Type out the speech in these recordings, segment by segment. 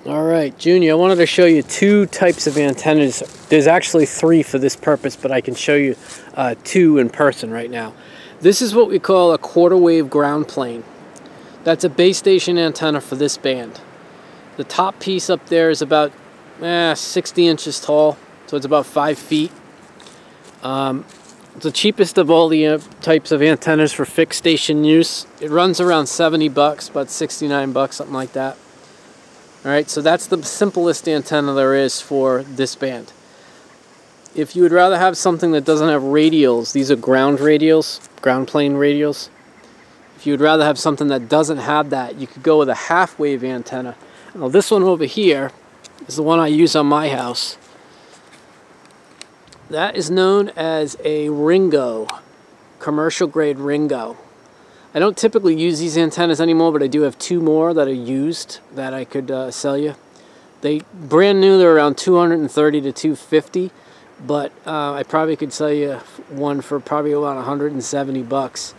Alright, Junior, I wanted to show you two types of antennas. There's actually three for this purpose, but I can show you two in person right now. This is what we call a quarter wave ground plane. That's a base station antenna for this band. The top piece up there is about 60 inches tall, so it's about 5 feet. It's the cheapest of all the types of antennas for fixed station use. It runs around 70 bucks, about 69 bucks, something like that. Alright, so that's the simplest antenna there is for this band. If you would rather have something that doesn't have radials, these are ground radials, ground plane radials. If you would rather have something that doesn't have that, you could go with a half wave antenna. Now this one over here is the one I use on my house. That is known as a Ringo, commercial grade Ringo. I don't typically use these antennas anymore, but I do have two more that are used that I could sell you. They brand new, they're around 230 to 250, but I probably could sell you one for probably around 170 bucks.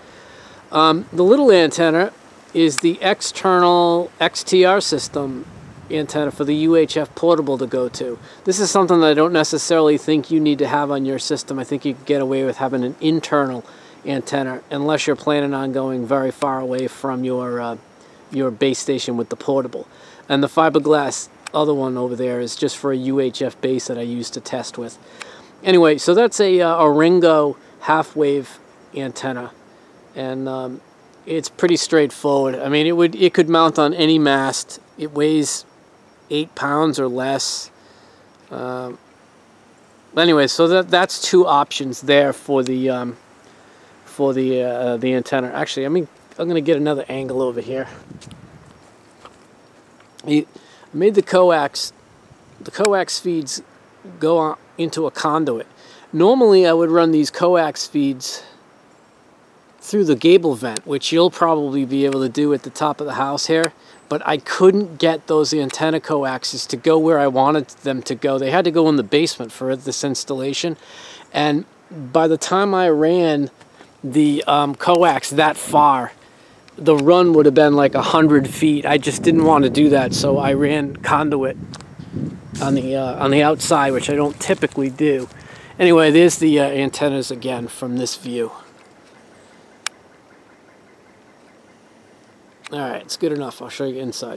The little antenna is the external XTR system antenna for the UHF portable to go to. This is something that I don't necessarily think you need to have on your system. I think you can get away with having an internal antenna unless you're planning on going very far away from your base station with the portable. And the fiberglass other one over there is just for a UHF base that I use to test with. Anyway, so that's a Ringo half wave antenna, and it's pretty straightforward. I mean, it could mount on any mast. It weighs 8 pounds or less. Anyway, so that's two options there for the antenna. Actually, I'm going to get another angle over here. I made the coax. The coax feeds go on into a conduit. Normally, I would run these coax feeds through the gable vent, which you'll probably be able to do at the top of the house here. But I couldn't get those antenna coaxes to go where I wanted them to go. They had to go in the basement for this installation. And by the time I ran the coax that far, the run would have been like 100 feet. I just didn't want to do that, so I ran conduit on the outside, which I don't typically do. Anyway, there's the antennas again from this view. Alright, it's good enough. I'll show you inside.